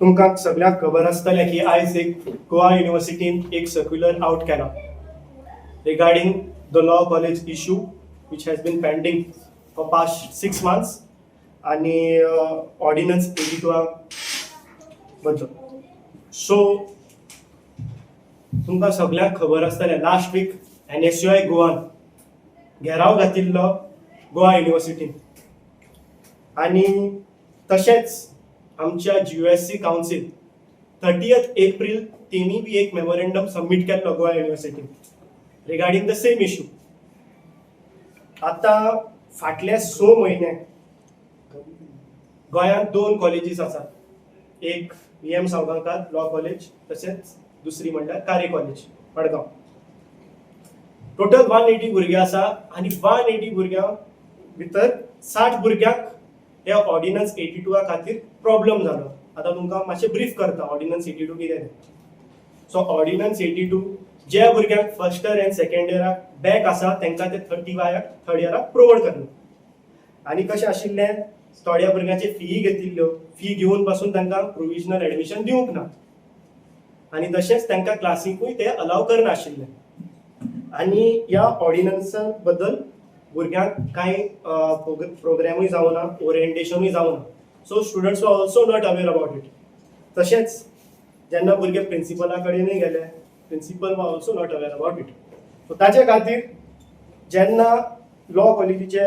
तुमकां सगळ्यांक खबर आसतलें की आयज एक गोवा युनिव्हर्सिटीन एक सर्क्युलर आउट केला regarding the law college issue which has been pending for past 6 months आणि ऑर्डिनन्स 82 बद्दल. सो तुमकां सगळ्यांक खबर आसतलें लास्ट वीक NSUI गोवान घेराव घातिल्लो गोवा युनिव्हर्सिटीन आणि तशेंच आमच्या GUSC कावन्सील 30th एप्रील तेमी बी एक मेमोरेंडम सबमीट केल्लो गोवा युनिव्हर्सिटीन रिगार्डिंग द सेम इश्यू. आता फाटले 6 म्हयने गोंयांत 2 कॉलेजीस आसात, एक VM सावगांवकार लॉ कॉलेज तशेंच दुसरी म्हणल्यार कार्य कॉलेज मडगांव. टोटल 180 भुरगे आसा आणि 180 भुरग्यां भितर 60 भुरग्यांक ह्या ऑर्डिनन्स 82 खातीर प्रॉब्लेम जालो. आता तुमकां मातशें ब्रीफ करता ऑर्डिनन्स 82 कितें तें. सो ऑर्डिनन्स 82 ज्या भुरग्यांक फर्स्ट इयर एंड सेकंड इयराक बॅक आसा तांकां ते थर्ड इयराक प्रोवायड करना. आनी कशें आशिल्लें, थोड्या भुरग्यांचे फी घेतिल्ल्यो, फी घेवन पासून तांकां प्रोविजनल एडमिशन दिवंक ना आनी तशेंच तांकां क्लासीकूय ते अलाव करना आशिल्ले. आनी ह्या ऑर्डिनन्सा बद्दल भुरग्यांक कांय प्रोग्रामूय जावना, ओरिएंटेशनूय जावना. So students were also not aware about it. तशेंच जेन्ना भुरगे प्रिंसिपला कडेनूय गेले, principal were also not aware about it. So ताचे खातीर जेन्ना लॉ कॉलेजीचे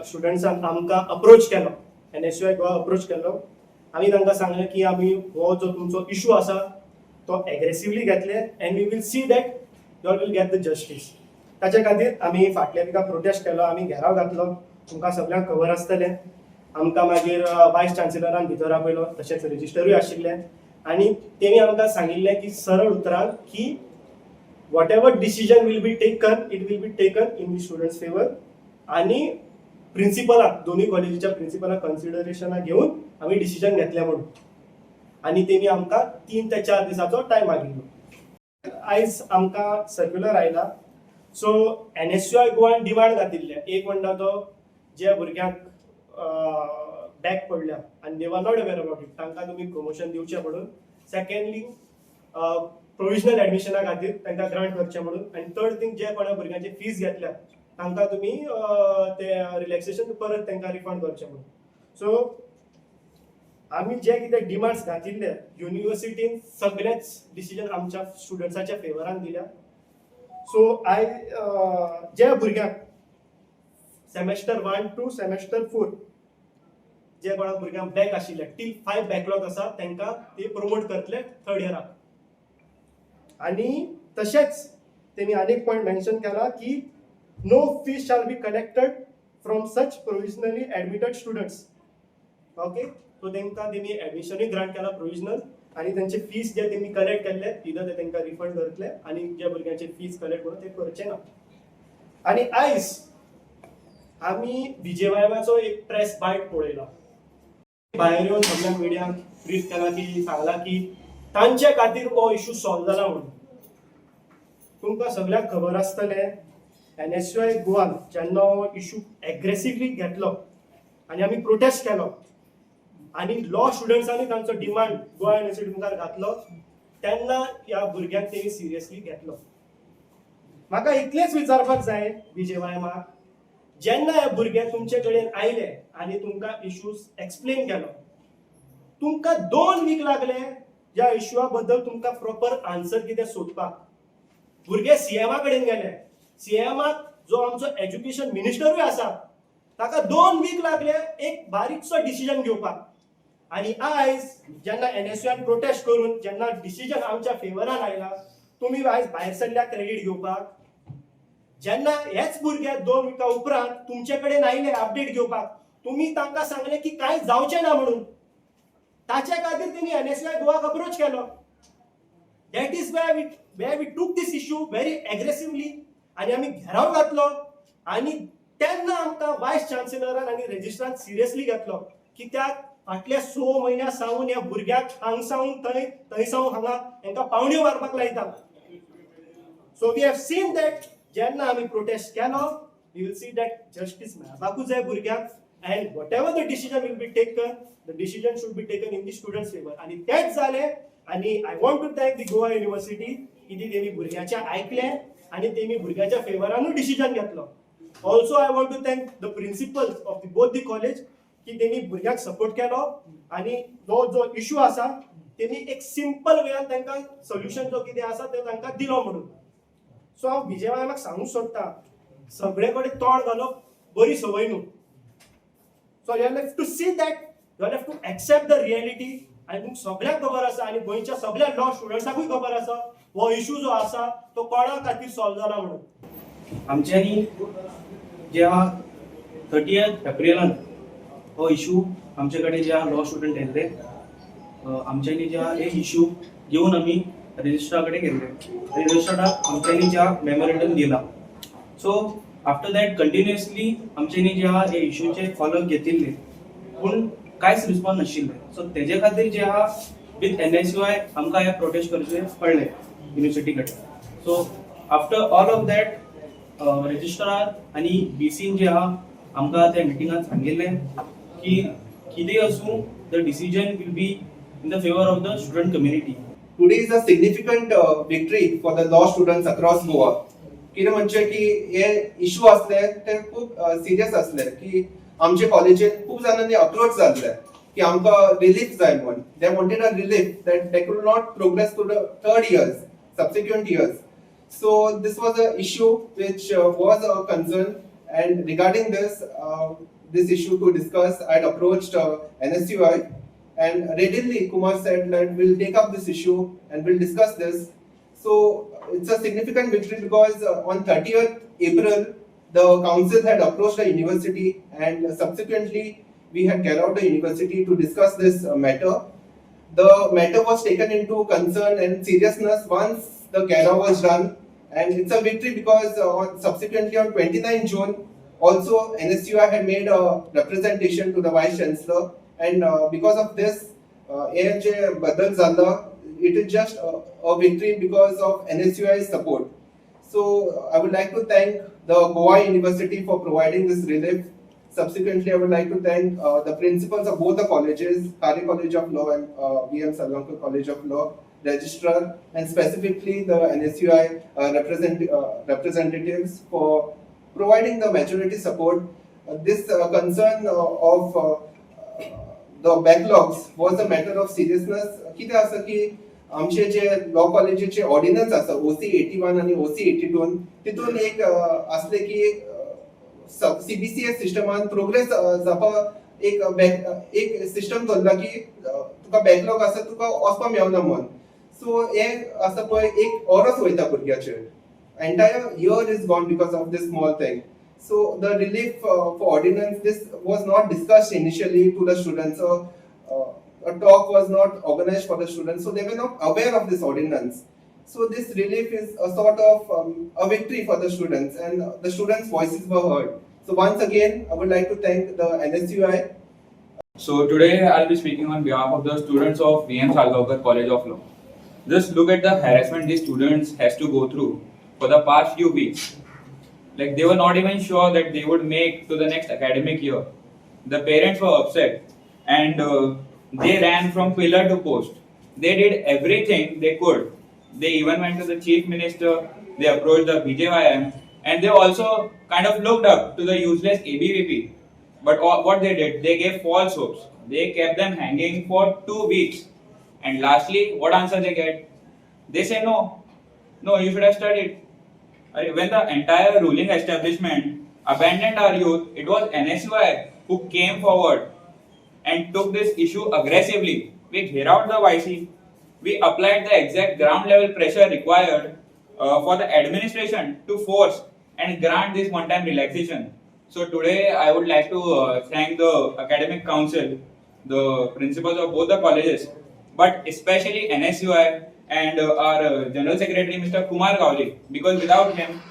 स्टुडंट्सान आमकां अप्रोच केलो, NSUI गोवा अप्रोच केलो, आमी तांकां सांगलें की आमी हो जो तुमचो इशू आसा तो एग्रेसिवली घेतले and we will see that you all will get the justice. ताचे खातीर आमी फाटल्या विका प्रोटेस्ट केलो, आमी घेराव घातलो. तुमकां सगळ्यांक खबर आसतलें. आमकां मागीर वायस चान्सेलरान भितर आपयलो, तशेंच रेजिस्टरूय आशिल्लें आनी तेणी आमकां सांगिल्लें की सरळ उतरान की whatever decision will be taken it will be taken in the students favour आनी प्रिंसिपलाक, दोनूय कॉलेजीच्या प्रिंसिपलाक कन्सिडरेशनाक घेवन आमी डिसिजन घेतलें म्हणून. आनी तेणी आमकां 3 ते 4 दिसाचो टायम मागिल्लो. आयज आमकां सर्क्युलर आयला. सो NSUI गोवान डिमांड घातिल्ले, एक म्हणटा तो जे भुरग्यांक बॅक पडल्या आनी दे were not aware about it तांकां तुमी प्रमोशन दिवचें म्हणून. सेकंडली प्रोविजनल एडमिशना खातीर तांकां ग्रांट करचें म्हणून. आनी थर्ड थिंग जे कोणा भुरग्यांचे फीज घेतल्या तांकां तुमी ते रिलॅक्सेशन परत तांकां रिफंड करचें म्हणून. सो आमी जे कितें डिमांड्स घातिल्ले युनिव्हर्सिटीन सगळेच डिसिजन आमच्या स्टुडंट्साच्या फेवरान दिल्या. सो जे भुरग्यांक सेमेस्टर 1 to सेमेस्टर 4 जे कोणा भुरग्यांक बॅक आशिल्ले टील 5 बॅकलॉग आसा तांकां ते प्रमोट करतले थर्ड इयराक. आनी तशेंच तेणी आनीक पॉयंट मेन्शन केला की no fees shall be collected from such provisionally admitted students. Okay, so तांकां तेणी एडमिशनूय ग्रांट केला प्रोविजनल आनी तांचे फीज जे तेमी कलेक्ट केल्ले इधर ते तांकां रिफंड करतले आनी ज्या भुरग्यांचे फीज कलेक्ट करून ते करचे ना. आनी आयज आमी BJYMचो एक प्रेस बायट पळयला. भायर येवन सगळ्या मिडियांक ब्रीफ केला की सांगला की तांचे खातीर हो इशू सॉल्व जाला म्हणून. तुमकां सगळ्यांक खबर आसतलें NSUI गोवान जेन्ना हो इशू एग्रेसिवली घेतलो आनी आमी प्रोटेस्ट केलो आनी लॉ स्टुडंट्सांनी तांचो डिमांड गोवा युनिव्हर्सिटी मुखार घातलो तेन्ना ह्या भुरग्यांक तेणी सिरियसली घेतलो. म्हाका इतलेंच विचारपाक जाय BJYMाक, जेन्ना हे भुरगे तुमचे कडेन आयले आनी तुमकां इश्यूज एक्सप्लेन केलो, तुमकां 2 वीक लागले ह्या इश्यूआ बद्दल तुमकां प्रॉपर आन्सर कितें सोदपाक. भुरगे CMA कडेन गेले, CMAक जो आमचो एज्युकेशन मिनिस्टरूय आसा ताका 2 वीक लागले एक बारीकसो डिसिजन घेवपाक. आनी आयज जेन्ना NSUI प्रोटेस्ट करून जेन्ना डिसिजन आमच्या फेवरान आयला, तुमी आयज भायर सरल्या क्रेडीट घेवपाक. जेन्ना हेच भुरगे 2 विका उपरांत तुमचे कडेन आयले अपडेट घेवपाक, तुमी तांकां सांगले की कांय जावचें ना म्हणून. ताचे खातीर तेणी NSUI गोवाक अप्रोच केलो. That is where we took this issue very aggressively आनी आमी घेराव घातलो. आनी तेन्ना आमकां वायस चान्सेलरान आनी रेजिस्ट्रारान सिरियसली घेतलो कित्याक फाटल्या 6 म्हयन्या सावन ह्या भुरग्याक हांगसावन थंय सावन हांगा हांकां पावण्यो मारपाक लायता. So we have seen that जेन्ना आमी प्रोटेस्ट केलो, we will see that justice मेळपाकूच जाय भुरग्यांक and whatever the decision will be taken, the decision should be taken in the students' favor. आणि तेच झाले. आणि I want to thank the Goa university की तेणी भुरग्याचे ऐकले आणि तेणी भुरग्याच्या फेवरानूच डिसिजन घेतलो. Also I want to thank the principals of the both the college की तेणी भुरग्याक सपोर्ट केलो आणि जो इश्यू आसा तेणी एक सिंपल वेयान तांकां सोल्युशन जो कितें आसा ते तांकां दिलो म्हणून. सो हांव विजयवाक सांगूंक सोदतां, सगळे कडेन तोंड घालप बरी संवय न्हू. So you have to see that, you have to accept the reality. आणि तुमकां सगळ्यांक खबर आसा आणि गोंयच्या सगळ्या लॉ स्टुडंट्सांकूय खबर आसा हो इश्यू जो आसा तो कोणा खातीर सॉल्व जाला म्हणून. आमच्यांनी ज्या 30 एप्रिलान हो इश्यू आमचे कडेन ज्या लॉ स्टुडंट येयल्ले, आमच्यांनी ज्या एक इश्यू घेवन आमी रजिस्ट्रा कडेन गेल्ले. रजिस्ट्राराक आमच्यांनी ज्या मेमोरेंडम दिला. सो आफ्टर दॅट कंटिन्युअसली आमच्यांनी ज्या हे इश्यूचे फॉलोअप घेतिल्ले पूण कांयच रिस्पॉन्स नाशिल्ले. सो तेजे खातीर जे आहा विथ NSUI आमकां हे प्रोटेस्ट करचे पडले युनिव्हर्सिटी कडेन. So after all of that registrar आनी BCन जे आहा आमकां त्या मिटिंगांत सांगिल्लें की कितें आसूं the decision will be in the favour of the student community. Today is a significant victory for the law students across Goa. कितें म्हणजे की हे इश्यू असले ते खूप सिरियस असले की आमचे कॉलेजीन खूप जाणांनी अप्रोच जाल्ले की आमकां रिलीफ जाय म्हणून. They wanted a relief that they could not progress to the third years, subsequent years. So this was a issue which was a concern, and regarding this issue to discuss, I had approached NSUI, and readily Kumar said that we'll take up this issue and we'll discuss this. So it's a significant victory because on 30th April the council had approached the university, and subsequently we had gathered the university to discuss this matter. The matter was taken into concern and seriousness once the GARA was done, and it's a victory because subsequently on 29 June also NSUI had made a representation to the Vice Chancellor, and because of this ANJ badal zalla, it is just a victory because of NSUI's support. So I would like to thank the Goa University for providing this relief. Subsequently, I would like to thank the principals of both the colleges, Kari College of Law and VM Salgaonkar College of Law, registrar, and specifically the NSUI representatives for providing the majority support. This concern of the backlogs was a matter of seriousness. कितें आसा की आमचे जे law कॉलेजीचे ordnance आसा OC 81 आणि OC 82 तितून एक असले की CBCS सिस्टमान प्रोग्रेस जावपा एक सिस्टम दवरला की तुका बॅकलॉग आसा तुका वचपा मेळना म्हणून. सो हे आसा पळय एक ऑरस वयता भुरग्याचेर. Entire year is gone because of this small thing. So the relief for ordinance, this was not discussed initially to the students. A talk was not organized for the students, so they were not aware of this ordinance. So this relief is a sort of a victory for the students, and the students' voices were heard. So once again, I would like to thank the NSUI. So today I'll be speaking on behalf of the students of VM Salgaonkar College of Law. Just look at the harassment these students has to go through for the past few weeks. Like they were not even sure that they would make to the next academic year. The parents were upset, and they ran from pillar to post. They did everything they could. They even went to the chief minister, they approached the BJYM, and they also kind of looked up to the useless ABVP. But what they did, they gave false hopes. They kept them hanging for 2 weeks. And lastly, what answer they get? They say no, you should have studied. When the entire ruling establishment abandoned our youth, it was NSUI who came forward and took this issue aggressively. We hear out the YC. We applied the exact ground level pressure required for the administration to force and grant this one-time relaxation. So today I would like to thank the academic council, the principals of both the colleges, but especially NSUI and our General Secretary Mr. Kumar Gowji, because without him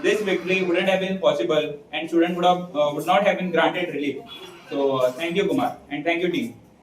this victory wouldn't have been possible and students would not have been granted relief. So thank you Kumar, and thank you team.